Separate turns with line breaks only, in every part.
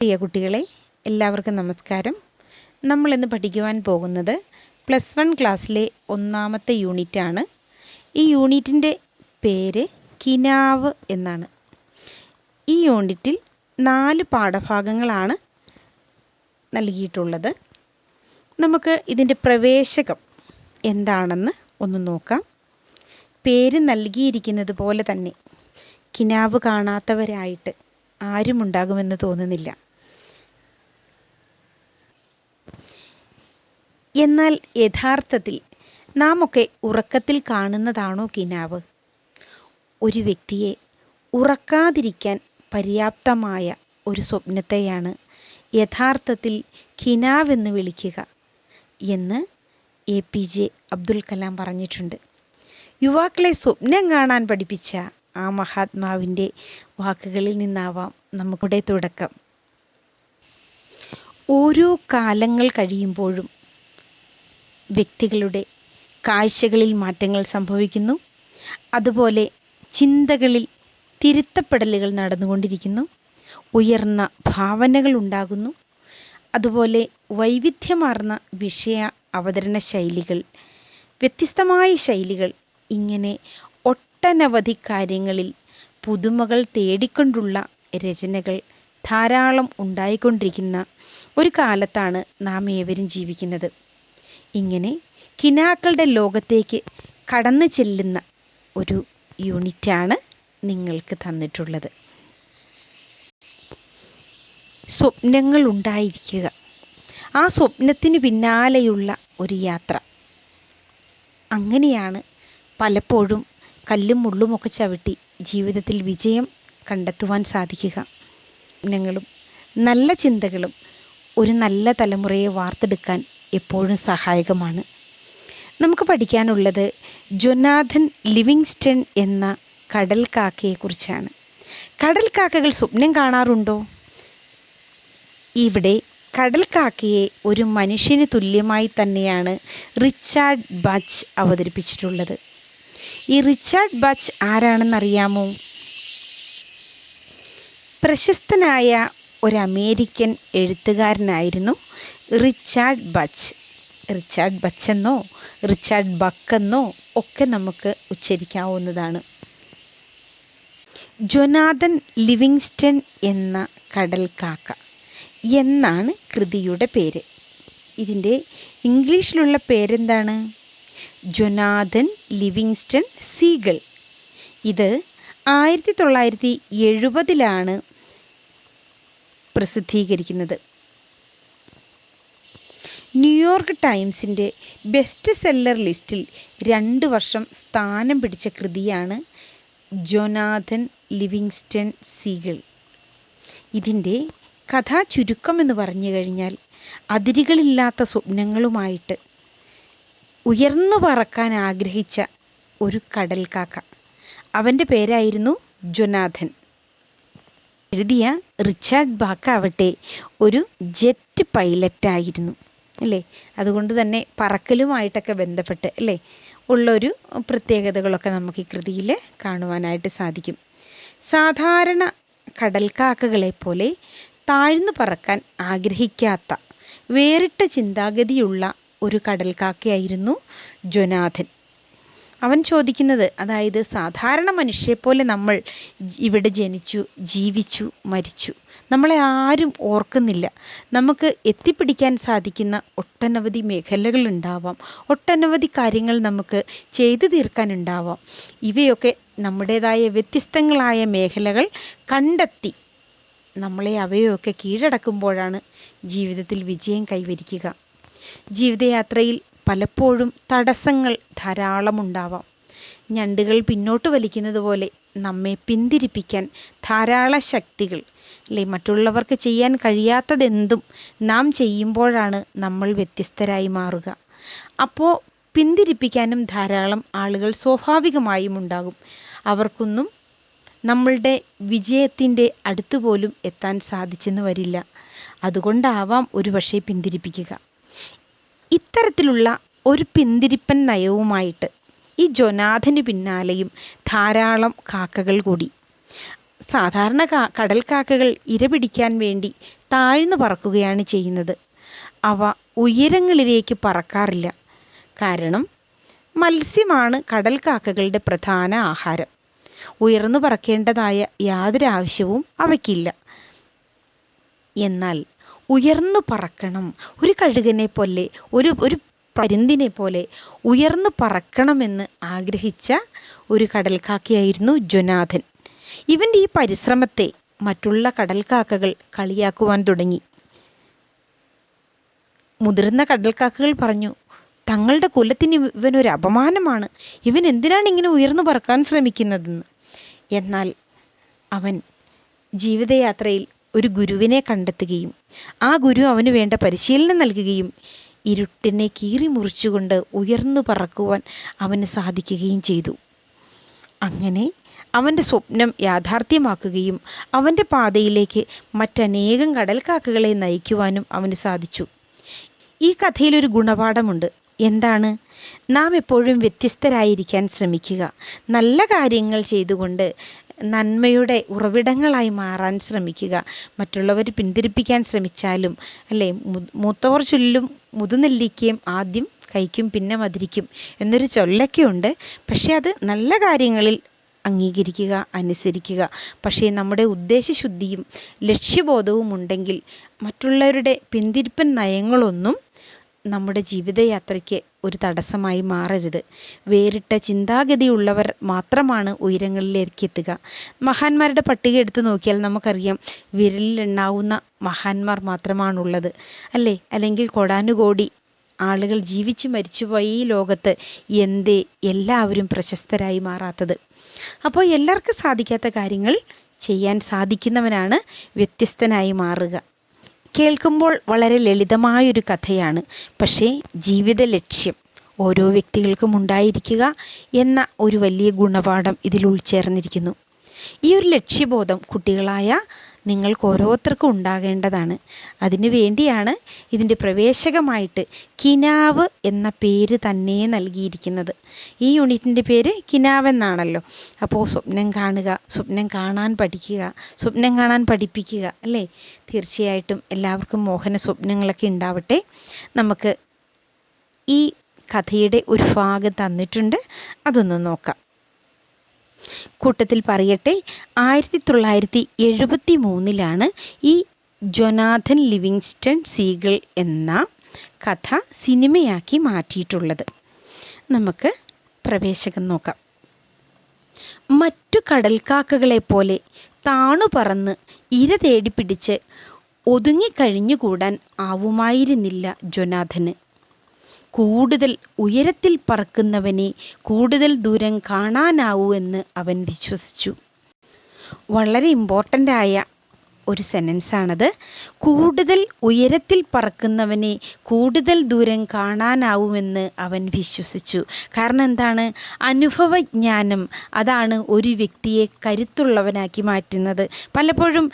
പ്രിയ കുട്ടികളെ, എല്ലാവർക്കും നമസ്കാരം. നമ്മളിന്ന് പഠിക്കുവാൻ പോകുന്നത് +1 ക്ലാസ്സിലെ 1ാമത്തെ യൂണിറ്റാണ്. ഈ യൂണിറ്റിൻ്റെ പേര് കിനാവ് എന്നാണ്. ഈ യൂണിറ്റിൽ 4 പാഠഭാഗങ്ങളാണ് നൽകിയിട്ടുള്ളത്. നമുക്ക് ഇതിൻ്റെ പ്രവേശകം എന്താണെന്ന് ഒന്ന് നോക്കാം. പേര് നൽകിയിരിക്കുന്നത് പോലെ തന്നെ കിനാവ് കാണാത്തവരായിട്ട് ആരുമുണ്ടാകുമെന്ന് തോന്നുന്നില്ല. എന്നാൽ യഥാർത്ഥത്തിൽ നാം ഒക്കെ ഉറക്കത്തിൽ കാണുന്നതാണോ കിനാവ്? ഒരു വ്യക്തിയെ ഉറക്കാതിരിക്കാൻ പര്യാപ്തമായ ഒരു സ്വപ്നത്തെയാണ് യഥാർത്ഥത്തിൽ കിനാവെന്ന് വിളിക്കുക എന്ന് APJ അബ്ദുൽ കലാം പറഞ്ഞിട്ടുണ്ട്. യുവാക്കളെ സ്വപ്നം കാണാൻ പഠിപ്പിച്ച ആ മഹാത്മാവിൻ്റെ വാക്കുകളിൽ നിന്നാവാം നമ്മുടെ തുടക്കം. ഓരോ കാലങ്ങൾ കഴിയുമ്പോഴും വ്യക്തികളുടെ കാഴ്ചകളിൽ മാറ്റങ്ങൾ സംഭവിക്കുന്നു. അതുപോലെ ചിന്തകളിൽ തിരുത്തപ്പെടലുകൾ നടന്നുകൊണ്ടിരിക്കുന്നു. ഉയർന്ന ഭാവനകൾ ഉണ്ടാകുന്നു. അതുപോലെ വൈവിധ്യമാർന്ന വിഷയ അവതരണ ശൈലികൾ, വ്യത്യസ്തമായ ശൈലികൾ, ഇങ്ങനെ ഒട്ടനവധി കാര്യങ്ങളിൽ പുതുമകൾ തേടിക്കൊണ്ടുള്ള രചനകൾ ധാരാളം ഉണ്ടായിക്കൊണ്ടിരിക്കുന്ന ഒരു കാലത്താണ് നാം ഏവരും ജീവിക്കുന്നത്. ഇങ്ങനെ കിനാക്കളുടെ ലോകത്തേക്ക് കടന്നു ചെല്ലുന്ന ഒരു യൂണിറ്റാണ് നിങ്ങൾക്ക് തന്നിട്ടുള്ളത്. സ്വപ്നങ്ങൾ ഉണ്ടായിരിക്കുക, ആ സ്വപ്നത്തിന് പിന്നാലെയുള്ള ഒരു യാത്ര. അങ്ങനെയാണ് പലപ്പോഴും കല്ലും മുള്ളുമൊക്കെ ചവിട്ടി ജീവിതത്തിൽ വിജയം കണ്ടെത്തുവാൻ സാധിക്കുക. സ്വപ്നങ്ങളും നല്ല ചിന്തകളും ഒരു നല്ല തലമുറയെ വാർത്തെടുക്കാൻ എപ്പോഴും സഹായകമാണ്. നമുക്ക് പഠിക്കാനുള്ളത് ജൊനാഥൻ ലിവിങ്സ്റ്റൺ എന്ന കടൽ കാക്കയെക്കുറിച്ചാണ്. കടൽ കാക്കകൾ സ്വപ്നം കാണാറുണ്ടോ? ഇവിടെ കടൽ കാക്കയെ ഒരു മനുഷ്യന് തുല്യമായി തന്നെയാണ് റിച്ചാർഡ് ബച്ച് അവതരിപ്പിച്ചിട്ടുള്ളത്. ഈ റിച്ചാർഡ് ബച്ച് ആരാണെന്നറിയാമോ? പ്രശസ്തനായ ഒരു അമേരിക്കൻ എഴുത്തുകാരനായിരുന്നു റിച്ചാർഡ് ബച്ച്. റിച്ചാർഡ് ബച്ചെന്നോ റിച്ചാർഡ് ബക്കെന്നോ ഒക്കെ നമുക്ക് ഉച്ചരിക്കാവുന്നതാണ്. ജൊനാഥൻ ലിവിങ്സ്റ്റൺ എന്ന കടൽ കാക്ക എന്നാണ് കൃതിയുടെ പേര്. ഇതിൻ്റെ ഇംഗ്ലീഷിലുള്ള പേരെന്താണ്? Jonathan Livingstone seagull. ഇത് 1970 പ്രസിദ്ധീകരിക്കുന്നത്. ന്യൂയോർക്ക് ടൈംസിൻ്റെ ബെസ്റ്റ് സെല്ലർ ലിസ്റ്റിൽ 2 വർഷം സ്ഥാനം പിടിച്ച കൃതിയാണ് ജൊനാഥൻ ലിവിങ്സ്റ്റൺ സീഗൾ. ഇതിൻ്റെ കഥാ ചുരുക്കം എന്ന് പറഞ്ഞു കഴിഞ്ഞാൽ, അതിരുകളില്ലാത്ത സ്വപ്നങ്ങളുമായിട്ട് ഉയർന്നു പറക്കാൻ ആഗ്രഹിച്ച ഒരു കടൽ കാക്ക. അവൻ്റെ പേരായിരുന്നു ജൊനാഥൻ. എഴുതിയ റിച്ചാർഡ് ബാക്ക ആവട്ടെ ഒരു ജെറ്റ് പൈലറ്റായിരുന്നു അല്ലേ. അതുകൊണ്ട് തന്നെ പറക്കലുമായിട്ടൊക്കെ ബന്ധപ്പെട്ട് അല്ലേ ഉള്ളൊരു പ്രത്യേകതകളൊക്കെ നമുക്ക് ഈ കൃതിയിൽ കാണുവാനായിട്ട് സാധിക്കും. സാധാരണ കടൽക്കാക്കകളെപ്പോലെ താഴ്ന്നു പറക്കാൻ ആഗ്രഹിക്കാത്ത വേറിട്ട ചിന്താഗതിയുള്ള ഒരു കടൽക്കാക്കയായിരുന്നു ജൊനാഥൻ. അവൻ ചോദിക്കുന്നത്, അതായത് സാധാരണ മനുഷ്യരെപ്പോലെ നമ്മൾ ഇവിടെ ജനിച്ചു, ജീവിച്ചു, മരിച്ചു, നമ്മളെ ആരും ഓർക്കുന്നില്ല. നമുക്ക് എത്തിപ്പിടിക്കാൻ സാധിക്കുന്ന ഒട്ടനവധി മേഖലകളുണ്ടാവാം, ഒട്ടനവധി കാര്യങ്ങൾ നമുക്ക് ചെയ്തു തീർക്കാനുണ്ടാവാം. ഇവയൊക്കെ നമ്മുടേതായ വ്യത്യസ്തങ്ങളായ മേഖലകൾ കണ്ടെത്തി നമ്മളെ അവയൊക്കെ കീഴടക്കുമ്പോഴാണ് ജീവിതത്തിൽ വിജയം കൈവരിക്കുക. ജീവിതയാത്രയിൽ പലപ്പോഴും തടസ്സങ്ങൾ ധാരാളമുണ്ടാവാം. ഞണ്ടുകൾ പിന്നോട്ട് വലിക്കുന്നത് പോലെ നമ്മെ പിന്തിരിപ്പിക്കാൻ ധാരാളം ശക്തികൾ അല്ലേ. മറ്റുള്ളവർക്ക് ചെയ്യാൻ കഴിയാത്തതെന്തും നാം ചെയ്യുമ്പോഴാണ് നമ്മൾ വ്യത്യസ്തരായി മാറുക. അപ്പോൾ പിന്തിരിപ്പിക്കാനും ധാരാളം ആളുകൾ സ്വാഭാവികമായും ഉണ്ടാകും. അവർക്കൊന്നും നമ്മളുടെ വിജയത്തിൻ്റെ അടുത്ത് പോലും എത്താൻ സാധിച്ചെന്ന് വരില്ല. അതുകൊണ്ടാവാം ഒരുപക്ഷെ പിന്തിരിപ്പിക്കുക. ഇത്തരത്തിലുള്ള ഒരു പിന്തിരിപ്പൻ നയവുമായിട്ട് ഈ ജൊനാഥന് പിന്നാലെയും ധാരാളം കാക്കകൾ കൂടി. സാധാരണ കടൽ കാക്കകൾ ഇര പിടിക്കാൻ വേണ്ടി താഴ്ന്നു പറക്കുകയാണ് ചെയ്യുന്നത്. അവ ഉയരങ്ങളിലേക്ക് പറക്കാറില്ല. കാരണം മത്സ്യമാണ് കടൽ കാക്കകളുടെ പ്രധാന ആഹാരം. ഉയർന്നു പറക്കേണ്ടതായ യാതൊരു ആവശ്യവും അവയ്ക്കില്ല. എന്നാൽ ഉയർന്നു പറക്കണം, ഒരു കഴുകനെ പോലെ, ഒരു പരുന്തിനെ പോലെ ഉയർന്നു പറക്കണമെന്ന് ആഗ്രഹിച്ച ഒരു കടൽക്കാക്കയായിരുന്നു ജൊനാഥൻ. ഇവൻ്റെ ഈ പരിശ്രമത്തെ മറ്റുള്ള കടൽക്കാക്കകൾ കളിയാക്കുവാൻ തുടങ്ങി. മുതിർന്ന കടൽക്കാക്കകൾ പറഞ്ഞു, തങ്ങളുടെ കുലത്തിന് ഇവനൊരു അപമാനമാണ്, ഇവൻ എന്തിനാണ് ഇങ്ങനെ ഉയർന്നു പറക്കാൻ ശ്രമിക്കുന്നതെന്ന്. എന്നാൽ അവൻ ജീവിതയാത്രയിൽ ഒരു ഗുരുവിനെ കണ്ടെത്തുകയും ആ ഗുരു അവന് വേണ്ട പരിശീലനം നൽകുകയും ഇരുട്ടിനെ കീറി മുറിച്ചുകൊണ്ട് ഉയർന്നു പറക്കുവാൻ അവന് സാധിക്കുകയും ചെയ്തു. അങ്ങനെ അവൻ്റെ സ്വപ്നം യാഥാർത്ഥ്യമാക്കുകയും അവൻ്റെ പാതയിലേക്ക് മറ്റനേകം കടൽക്കാക്കകളെ നയിക്കുവാനും അവന് സാധിച്ചു. ഈ കഥയിലൊരു ഗുണപാഠമുണ്ട്. എന്താണ്? നാം എപ്പോഴും വ്യത്യസ്തരായിരിക്കാൻ ശ്രമിക്കുക. നല്ല കാര്യങ്ങൾ ചെയ്തുകൊണ്ട് നന്മയുടെ ഉറവിടങ്ങളായി മാറാൻ ശ്രമിക്കുക. മറ്റുള്ളവർ പിന്തിരിപ്പിക്കാൻ ശ്രമിച്ചാലും അല്ലേ, മൂത്തവർ ചൊല്ലും മുതുനെല്ലിക്കയും ആദ്യം കഴിക്കും പിന്നെ മധുരിക്കും എന്നൊരു ചൊല്ലൊക്കെയുണ്ട്. പക്ഷേ അത് നല്ല കാര്യങ്ങളിൽ അംഗീകരിക്കുക, അനുസരിക്കുക. പക്ഷേ നമ്മുടെ ഉദ്ദേശശുദ്ധിയും ലക്ഷ്യബോധവും ഉണ്ടെങ്കിൽ മറ്റുള്ളവരുടെ പിന്തിരിപ്പൻ നയങ്ങളൊന്നും നമ്മുടെ ജീവിതയാത്രയ്ക്ക് ഒരു തടസ്സമായി മാറരുത്. വേറിട്ട ചിന്താഗതിയുള്ളവർ മാത്രമാണ് ഉയരങ്ങളിലേക്ക് എത്തുക. മഹാന്മാരുടെ പട്ടിക എടുത്തു നോക്കിയാൽ നമുക്കറിയാം, വിരലിലെണ്ണാവുന്ന മഹാന്മാർ മാത്രമാണുള്ളത് അല്ലേ? അല്ലെങ്കിൽ കോടാനുകോടി ആളുകൾ ജീവിച്ചു മരിച്ചുപോയ ഈ ലോകത്ത് എന്തേ എല്ലാവരും പ്രശസ്തരായി മാറാത്തത്? അപ്പോൾ എല്ലാവർക്കും സാധിക്കാത്ത കാര്യങ്ങൾ ചെയ്യാൻ സാധിക്കുന്നവനാണ് വ്യത്യസ്തനായി മാറുക. കേൾക്കുമ്പോൾ വളരെ ലളിതമായൊരു കഥയാണ്. പക്ഷേ ജീവിത ലക്ഷ്യം ഓരോ വ്യക്തികൾക്കും ഉണ്ടായിരിക്കുക എന്ന ഒരു വലിയ ഗുണപാഠം ഇതിൽ ഉൾച്ചേർന്നിരിക്കുന്നു. ഈ ഒരു ലക്ഷ്യബോധം കുട്ടികളായ നിങ്ങൾക്ക് ഓരോരുത്തർക്കും ഉണ്ടാകേണ്ടതാണ്. അതിനു വേണ്ടിയാണ് ഇതിൻ്റെ പ്രവേശകമായിട്ട് കിനാവ് എന്ന പേര് തന്നെ നൽകിയിരിക്കുന്നത്. ഈ യൂണിറ്റിൻ്റെ പേര് കിനാവ് എന്നാണല്ലോ. അപ്പോൾ സ്വപ്നം കാണുക, സ്വപ്നം കാണാൻ പഠിക്കുക, സ്വപ്നം കാണാൻ പഠിപ്പിക്കുക അല്ലേ? തീർച്ചയായിട്ടും എല്ലാവർക്കും മോഹന സ്വപ്നങ്ങളൊക്കെ ഉണ്ടാവട്ടെ. നമുക്ക് ഈ കഥയുടെ ഒരു ഭാഗം തന്നിട്ടുണ്ട്, അതൊന്ന് നോക്കാം. കൂട്ടത്തിൽ പറയട്ടെ, 1973 ഈ ജൊനാഥൻ ലിവിങ്സ്റ്റൺ സീഗൾ എന്ന കഥ സിനിമയാക്കി മാറ്റിയിട്ടുള്ളത്. നമുക്ക് പ്രവേശകം നോക്കാം. മറ്റു കടൽക്കാക്കകളെപ്പോലെ താണു പറന്ന് ഇര തേടി പിടിച്ച് ഒതുങ്ങിക്കഴിഞ്ഞുകൂടാൻ ആവുമായിരുന്നില്ല ജൊനാഥന്. കൂടുതൽ ഉയരത്തിൽ പറക്കുന്നവനെ കൂടുതൽ ദൂരം കാണാനാവൂ എന്ന് അവൻ വിശ്വസിച്ചു. വളരെ ഇമ്പോർട്ടൻ്റായ ഒരു സെൻറ്റൻസാണത്. കൂടുതൽ ഉയരത്തിൽ പറക്കുന്നവനെ കൂടുതൽ ദൂരം കാണാനാവുമെന്ന് അവൻ വിശ്വസിച്ചു. കാരണം എന്താണ്? അനുഭവജ്ഞാനം അതാണ് ഒരു വ്യക്തിയെ കരുത്തുള്ളവനാക്കി മാറ്റുന്നത്. പലപ്പോഴും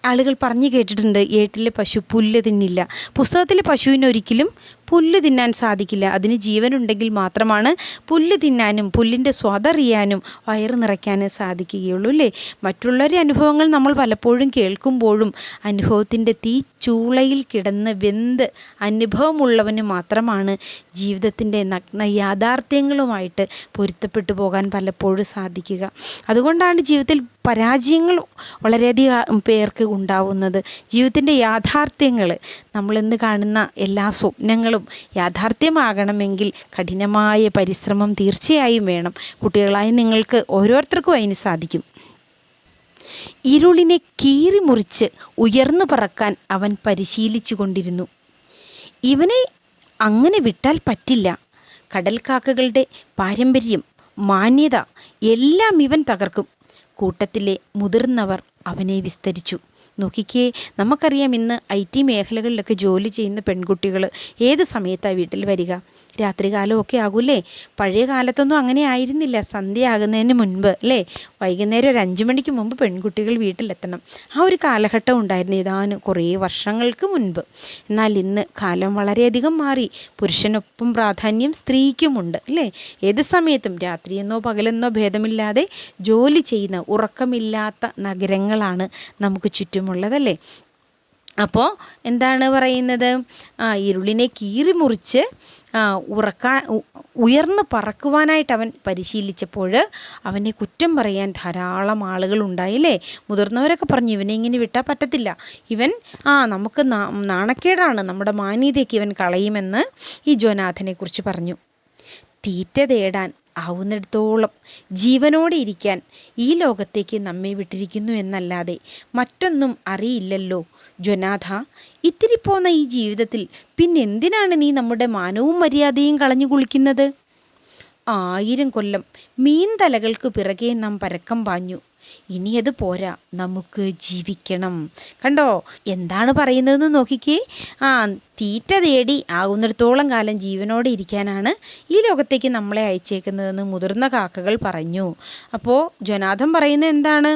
ആളുകൾ പറഞ്ഞു കേട്ടിട്ടുണ്ട്, ഏട്ടിലെ പശു പുല്ല് തിന്നില്ല. പുസ്തകത്തിലെ പശുവിന് ഒരിക്കലും പുല്ല് തിന്നാൻ സാധിക്കില്ല. അതിന് ജീവനുണ്ടെങ്കിൽ മാത്രമാണ് പുല്ല് തിന്നാനും പുല്ലിൻ്റെ സ്വാദറിയാനും വയറ് നിറയ്ക്കാനും സാധിക്കുകയുള്ളൂ അല്ലേ? മറ്റുള്ളവരുടെ അനുഭവങ്ങൾ നമ്മൾ പലപ്പോഴും കേൾക്കുമ്പോഴും അനുഭവത്തിൻ്റെ തീച്ചൂളയിൽ കിടന്ന് വെന്ത് അനുഭവമുള്ളവന് മാത്രമാണ് ജീവിതത്തിൻ്റെ നഗ്ന യാഥാർത്ഥ്യങ്ങളുമായിട്ട് പൊരുത്തപ്പെട്ടു പോകാൻ പലപ്പോഴും സാധിക്കുക. അതുകൊണ്ടാണ് ജീവിതത്തിൽ പരാജയങ്ങൾ വളരെയധികം പേർക്ക് ഉണ്ടാവുന്നത്. ജീവിതത്തിൻ്റെ യാഥാർത്ഥ്യങ്ങൾ, നമ്മളിന്ന് കാണുന്ന എല്ലാ സ്വപ്നങ്ങളും യാഥാർത്ഥ്യമാകണമെങ്കിൽ കഠിനമായ പരിശ്രമം തീർച്ചയായും വേണം. കുട്ടികളായി നിങ്ങൾക്ക് ഓരോരുത്തർക്കും അതിന് സാധിക്കും. ഇരുളിനെ കീറി മുറിച്ച് ഉയർന്നു പറക്കാൻ അവൻ പരിശീലിച്ചു കൊണ്ടിരുന്നു. ഇവനെ അങ്ങനെ വിട്ടാൽ പറ്റില്ല. കടൽക്കാക്കകളുടെ പാരമ്പര്യം, മാന്യത എല്ലാം ഇവൻ തകർക്കും. കൂട്ടത്തിലെ മുതിർന്നവർ അവനെ വിസ്തരിച്ചു. നോക്കിക്കേ, നമുക്കറിയാം ഇന്ന് IT മേഖലകളിലൊക്കെ ജോലി ചെയ്യുന്ന പെൺകുട്ടികൾ ഏത് സമയത്താണ് വീട്ടിൽ വരിക? രാത്രികാലമൊക്കെ ആകൂല്ലേ? പഴയ കാലത്തൊന്നും അങ്ങനെ ആയിരുന്നില്ല. സന്ധ്യ ആകുന്നതിന് മുൻപ് അല്ലേ, വൈകുന്നേരം ഒരു 5 മണിക്ക് മുമ്പ് പെൺകുട്ടികൾ വീട്ടിലെത്തണം. ആ ഒരു കാലഘട്ടം ഉണ്ടായിരുന്നു ഏതാനും കുറേ വർഷങ്ങൾക്ക് മുൻപ്. എന്നാൽ ഇന്ന് കാലം വളരെയധികം മാറി. പുരുഷനൊപ്പം പ്രാധാന്യം സ്ത്രീക്കുമുണ്ട് അല്ലേ? ഏത് സമയത്തും രാത്രിയെന്നോ പകലെന്നോ ഭേദമില്ലാതെ ജോലി ചെയ്യുന്ന, ഉറക്കമില്ലാത്ത നഗരങ്ങളാണ് നമുക്ക് ചുറ്റുമുള്ളതല്ലേ? അപ്പോൾ എന്താണ് പറയുന്നത്? ഇരുളിനെ കീറി മുറിച്ച് ഉയർന്ന് പറക്കുവാനായിട്ട് അവൻ പരിശീലിച്ചപ്പോൾ അവനെ കുറ്റം പറയാൻ ധാരാളം ആളുകൾ ഉണ്ടായില്ലേ? മുതിർന്നവരൊക്കെ പറഞ്ഞു ഇവനെ ഇങ്ങനെ വിട്ടാൽ പറ്റത്തില്ല, ഇവൻ നമുക്ക് നാണക്കേടാണ്, നമ്മുടെ മാന്യതയ്ക്ക് ഇവൻ കളയുമെന്ന് ഈ ജോനാഥനെ കുറിച്ച് പറഞ്ഞു. തീറ്റ തേടാൻ ആവുന്നിടത്തോളം ജീവനോടെ ഇരിക്കാൻ ഈ ലോകത്തേക്ക് നമ്മെ വിട്ടിരിക്കുന്നു എന്നല്ലാതെ മറ്റൊന്നും അറിയില്ലല്ലോ ജോനാഥ. ഇത്തിരി പോന്ന ഈ ജീവിതത്തിൽ പിന്നെന്തിനാണ് നീ നമ്മുടെ മാനവും മര്യാദയും കളഞ്ഞു കുളിക്കുന്നത്? 1000 കൊല്ലം മീൻ തലകൾക്ക് പിറകെ നാം പരക്കം പാഞ്ഞു, ഇനിയത് പോരാ, നമുക്ക് ജീവിക്കണം. കണ്ടോ എന്താണ് പറയുന്നതെന്ന് നോക്കിക്കേ. തീറ്റ തേടി ആകുന്നിടത്തോളം കാലം ജീവനോടെ ഇരിക്കാനാണ് ഈ ലോകത്തേക്ക് നമ്മളെ അയച്ചേക്കുന്നതെന്ന് മുതിർന്ന കാക്കകൾ പറഞ്ഞു. അപ്പോൾ ജോനാഥൻ പറയുന്നത് എന്താണ്?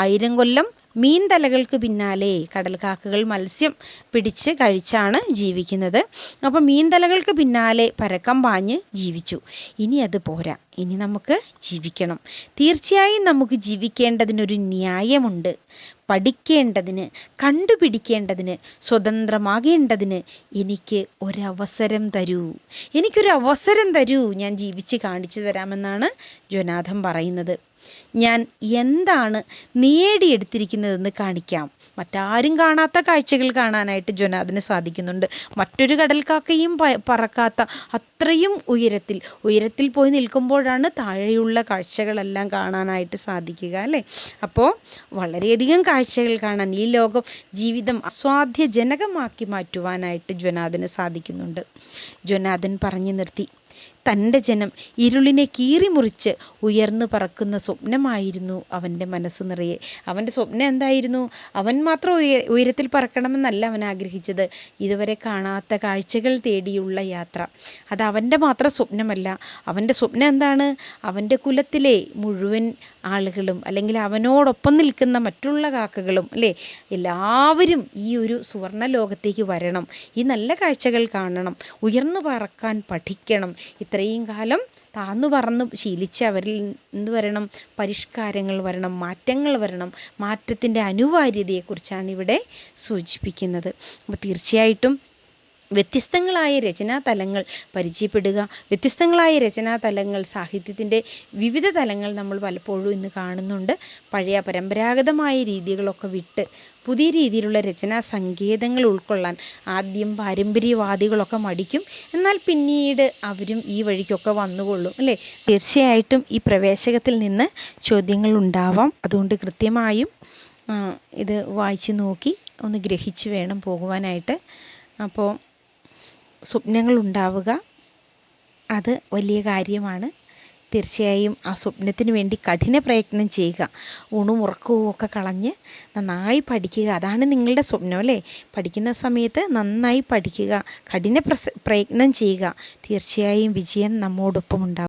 1000 കൊല്ലം മീൻ തലകൾക്ക് പിന്നാലെ. കടൽ കാക്കകൾ മത്സ്യം പിടിച്ച് കഴിച്ചാണ് ജീവിക്കുന്നത്. അപ്പോൾ മീൻ തലകൾക്ക് പിന്നാലെ പരക്കം പാഞ്ഞ് ജീവിച്ചു. ഇനി അത് പോരാ, ഇനി നമുക്ക് ജീവിക്കണം. തീർച്ചയായും നമുക്ക് ജീവിക്കേണ്ടതിനൊരു ന്യായമുണ്ട്. പഠിക്കേണ്ടതിന്, കണ്ടുപിടിക്കേണ്ടതിന്, സ്വതന്ത്രമാകേണ്ടതിന് എനിക്ക് ഒരവസരം തരൂ, എനിക്കൊരവസരം തരൂ, ഞാൻ ജീവിച്ച് കാണിച്ചു തരാമെന്നാണ് ജോനാഥൻ പറയുന്നത്. ഞാൻ എന്താണ് നേടിയെടുത്തിരിക്കുന്നതെന്ന് കാണിക്കാം. മറ്റാരും കാണാത്ത കാഴ്ചകൾ കാണാനായിട്ട് ജോനാഥന് സാധിക്കുന്നുണ്ട്. മറ്റൊരു കടൽക്കാക്കയും പറക്കാത്ത അത്രയും ഉയരത്തിൽ പോയി നിൽക്കുമ്പോഴാണ് താഴെയുള്ള കാഴ്ചകളെല്ലാം കാണാനായിട്ട് സാധിക്കുക അല്ലേ? അപ്പോൾ വളരെയധികം കാഴ്ചകൾ കാണാൻ, ഈ ലോകം ജീവിതം അസ്വാദ്യജനകമാക്കി മാറ്റുവാനായിട്ട് ജോനാഥന് സാധിക്കുന്നുണ്ട്. ജോനാഥൻ പറഞ്ഞു നിർത്തി. തൻ്റെ ജനം ഇരുളിനെ കീറി മുറിച്ച് ഉയർന്നു പറക്കുന്ന സ്വപ്നമായിരുന്നു അവൻ്റെ മനസ്സ് നിറയെ. അവൻ്റെ സ്വപ്നം എന്തായിരുന്നു? അവൻ മാത്രം ഉയരത്തിൽ പറക്കണമെന്നല്ല അവൻ ആഗ്രഹിച്ചത്. ഇതുവരെ കാണാത്ത കാഴ്ചകൾ തേടിയുള്ള യാത്ര, അത് അവൻ്റെ മാത്രം സ്വപ്നമല്ല. അവൻ്റെ സ്വപ്നം എന്താണ്? അവൻ്റെ കുലത്തിലെ മുഴുവൻ ആളുകളും, അല്ലെങ്കിൽ അവനോടൊപ്പം നിൽക്കുന്ന മറ്റുള്ള കാക്കകളും അല്ലേ, എല്ലാവരും ഈ ഒരു സുവർണ്ണ ലോകത്തേക്ക് വരണം, ഈ നല്ല കാഴ്ചകൾ കാണണം, ഉയർന്നു പറക്കാൻ പഠിക്കണം. ഇത്രയും കാലം താന്നു പറന്ന് ശീലിച്ച് അവരിൽ എന്ത് വരണം? പരിഷ്കാരങ്ങൾ വരണം, മാറ്റങ്ങൾ വരണം. മാറ്റത്തിൻ്റെ അനിവാര്യതയെക്കുറിച്ചാണ് ഇവിടെ സൂചിപ്പിക്കുന്നത്. അപ്പോൾ തീർച്ചയായിട്ടും വ്യത്യസ്തങ്ങളായ രചനാതലങ്ങൾ പരിചയപ്പെടുക. വ്യത്യസ്തങ്ങളായ രചനാതലങ്ങൾ, സാഹിത്യത്തിൻ്റെ വിവിധ തലങ്ങൾ നമ്മൾ പലപ്പോഴും ഇന്ന് കാണുന്നുണ്ട്. പഴയ പരമ്പരാഗതമായ രീതികളൊക്കെ വിട്ട് പുതിയ രീതിയിലുള്ള രചനാ സങ്കേതങ്ങൾ ഉൾക്കൊള്ളാൻ ആദ്യം പാരമ്പര്യവാദികളൊക്കെ മടിക്കും. എന്നാൽ പിന്നീട് അവരും ഈ വഴിക്കൊക്കെ വന്നുകൊള്ളും അല്ലേ? തീർച്ചയായിട്ടും ഈ പ്രവേശകത്തിൽ നിന്ന് ചോദ്യങ്ങൾ ഉണ്ടാവാം. അതുകൊണ്ട് കൃത്യമായും ഇത് വായിച്ച് നോക്കി ഒന്ന് ഗ്രഹിച്ച് വേണം പോകുവാനായിട്ട്. അപ്പോൾ സ്വപ്നങ്ങൾ ഉണ്ടാവുക, അത് വലിയ കാര്യമാണ്. തീർച്ചയായും ആ സ്വപ്നത്തിന് വേണ്ടി കഠിന പ്രയത്നം ചെയ്യുക. ഊണും ഉറക്കവും ഒക്കെ കളഞ്ഞ് നന്നായി പഠിക്കുക. അതാണ് നിങ്ങളുടെ സ്വപ്നം അല്ലേ? പഠിക്കുന്ന സമയത്ത് നന്നായി പഠിക്കുക, കഠിന പ്രയത്നം ചെയ്യുക. തീർച്ചയായും വിജയം നമ്മോടൊപ്പം ഉണ്ടാകും.